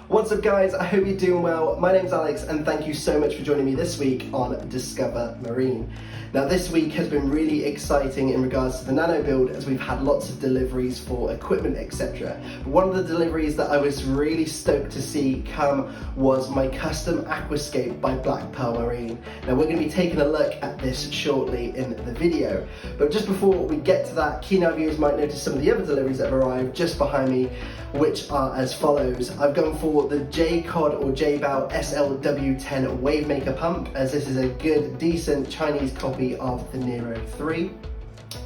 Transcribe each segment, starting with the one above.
What's up guys, I hope you're doing well. My name's Alex and thank you so much for joining me this week on Discover Marine. Now this week has been really exciting in regards to the Nano build as we've had lots of deliveries for equipment etc. But one of the deliveries that I was really stoked to see come was my custom Aquascape by Black Pearl Marine. Now we're going to be taking a look at this shortly in the video. But just before we get to that, keen eye viewers might notice some of the other deliveries that have arrived just behind me, which are as follows. I've gone for the J-Cod or J-Bow SLW10 Wave Maker pump, as this is a good, decent Chinese copy of the Nero 3.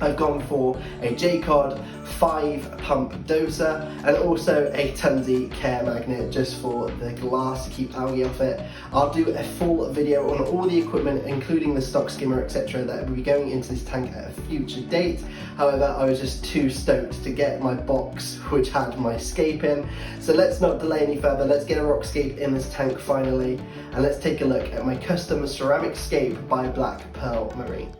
I've gone for a J-Cod 5 pump doser and also a Tunzi care magnet just for the glass to keep algae off it. I'll do a full video on all the equipment including the stock skimmer etc. that will be going into this tank at a future date. However, I was just too stoked to get my box which had my scape in. So let's not delay any further, let's get a rock scape in this tank finally and let's take a look at my custom ceramic scape by Black Pearl Marine.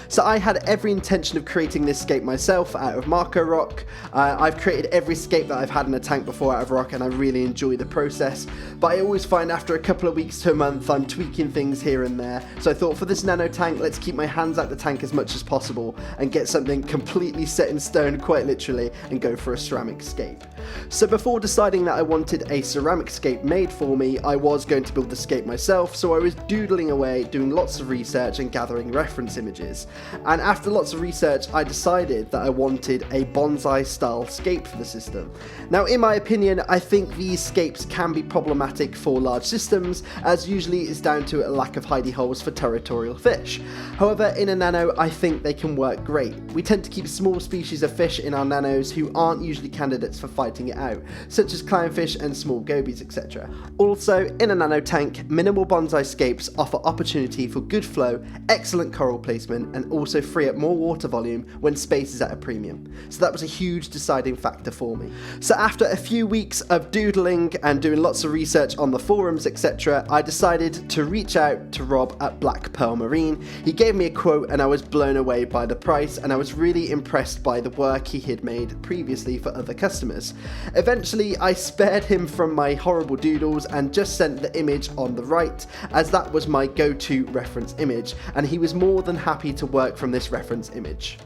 So I had every intention of creating this scape myself out of Marco rock. I've created every scape that I've had in a tank before out of rock and I really enjoy the process. But I always find after a couple of weeks to a month I'm tweaking things here and there. So I thought for this nano tank, let's keep my hands out the tank as much as possible and get something completely set in stone, quite literally, and go for a ceramic scape. So before deciding that I wanted a ceramic scape made for me, I was going to build the scape myself, so I was doodling away, doing lots of research and gathering reference images. And after lots of research, I decided that I wanted a bonsai style scape for the system. Now in my opinion, I think these scapes can be problematic for large systems, as usually it's down to a lack of hidey holes for territorial fish. However, in a nano, I think they can work great. We tend to keep small species of fish in our nanos who aren't usually candidates for fighting it out, such as clownfish and small gobies, etc. Also, in a nano tank, minimal bonsai scapes offer opportunity for good flow, excellent coral placement, and also free up more water volume when space is at a premium. So that was a huge deciding factor for me. So after a few weeks of doodling and doing lots of research on the forums, etc., I decided to reach out to Rob at Black Pearl Marine. He gave me a quote and I was blown away by the price, and I was really impressed by the work he had made previously for other customers. Eventually, I spared him from my horrible doodles and just sent the image on the right, as that was my go-to reference image, and he was more than happy to work from this reference image.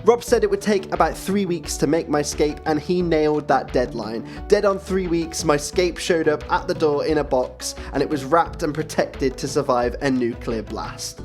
Rob said it would take about 3 weeks to make my scape, and he nailed that deadline. Dead on 3 weeks, my scape showed up at the door in a box, and it was wrapped and protected to survive a nuclear blast.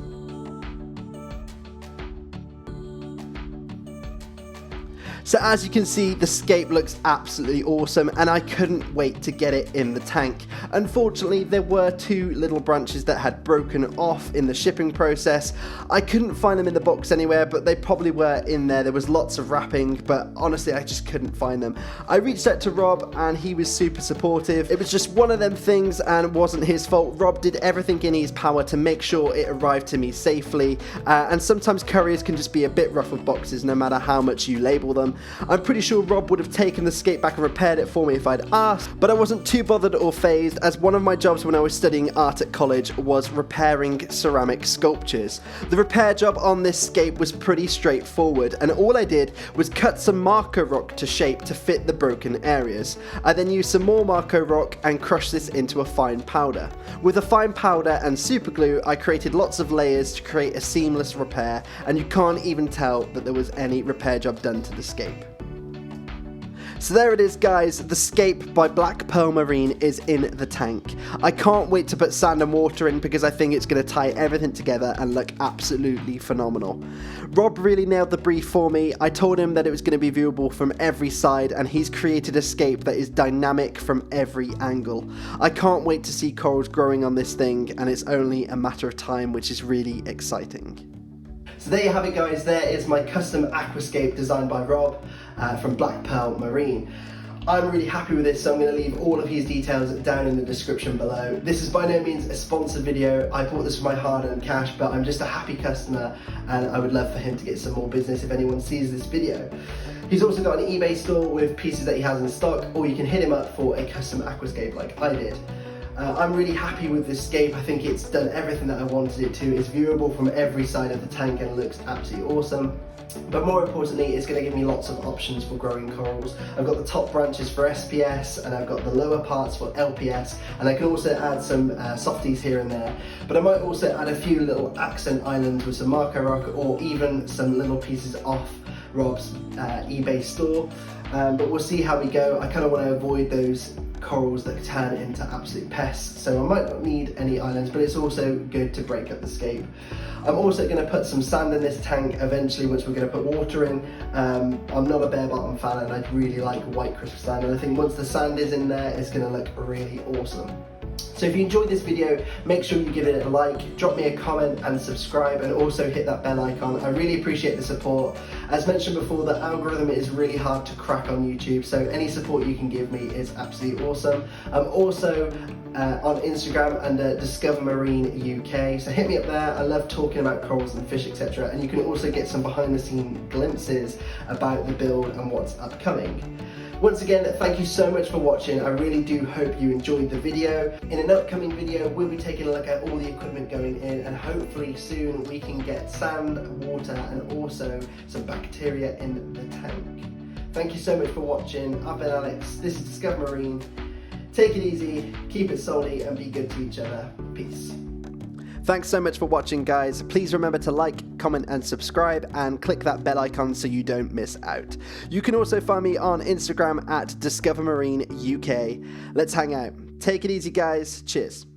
So as you can see, the scape looks absolutely awesome and I couldn't wait to get it in the tank. Unfortunately, there were 2 little branches that had broken off in the shipping process. I couldn't find them in the box anywhere, but they probably were in there. There was lots of wrapping, but honestly, I just couldn't find them. I reached out to Rob and he was super supportive. It was just one of them things and it wasn't his fault. Rob did everything in his power to make sure it arrived to me safely. And sometimes couriers can just be a bit rough with boxes no matter how much you label them. I'm pretty sure Rob would have taken the scape back and repaired it for me if I'd asked, but I wasn't too bothered or phased, as one of my jobs when I was studying art at college was repairing ceramic sculptures. The repair job on this scape was pretty straightforward, and all I did was cut some Marco rock to shape to fit the broken areas. I then used some more Marco rock and crushed this into a fine powder. With a fine powder and super glue, I created lots of layers to create a seamless repair, and you can't even tell that there was any repair job done to the scape. So there it is guys, the scape by Black Pearl Marine is in the tank. I can't wait to put sand and water in because I think it's going to tie everything together and look absolutely phenomenal. Rob really nailed the brief for me. I told him that it was going to be viewable from every side and he's created a scape that is dynamic from every angle. I can't wait to see corals growing on this thing, and it's only a matter of time, which is really exciting. So there you have it guys, there is my custom aquascape designed by Rob from Black Pearl Marine. I'm really happy with this, so I'm going to leave all of his details down in the description below. This is by no means a sponsored video. I bought this for my hard-earned cash, but I'm just a happy customer and I would love for him to get some more business if anyone sees this video. He's also got an eBay store with pieces that he has in stock, or you can hit him up for a custom aquascape like I did. I'm really happy with this scape. I think it's done everything that I wanted it to. It's viewable from every side of the tank and looks absolutely awesome. But more importantly, it's going to give me lots of options for growing corals. I've got the top branches for SPS, and I've got the lower parts for LPS, and I can also add some softies here and there. But I might also add a few little accent islands with some Marco Rock, or even some little pieces off Rob's eBay store. But we'll see how we go. I kind of want to avoid those corals that turn into absolute pests, so I might not need any islands, but it's also good to break up the scape. I'm also going to put some sand in this tank eventually, which we're going to put water in. I'm not a bare bottom fan, and I really like white crisp sand, and I think once the sand is in there, it's going to look really awesome. So if you enjoyed this video, make sure you give it a like, drop me a comment and subscribe, and also hit that bell icon. I really appreciate the support. As mentioned before, the algorithm is really hard to crack on YouTube, so any support you can give me is absolutely awesome. I'm also on Instagram under Discover Marine UK, so hit me up there. I love talking about corals and fish, etc. And you can also get some behind the scenes glimpses about the build and what's upcoming. Once again, thank you so much for watching. I really do hope you enjoyed the video. In an upcoming video, we'll be taking a look at all the equipment going in, and hopefully soon we can get sand, water, and also some bacteria in the tank. Thank you so much for watching. I've been Alex, this is Discover Marine. Take it easy, keep it salty, and be good to each other. Peace. Thanks so much for watching, guys. Please remember to like, comment and subscribe, and click that bell icon so you don't miss out. You can also find me on Instagram at Discover Marine UK. Let's hang out. Take it easy, guys. Cheers.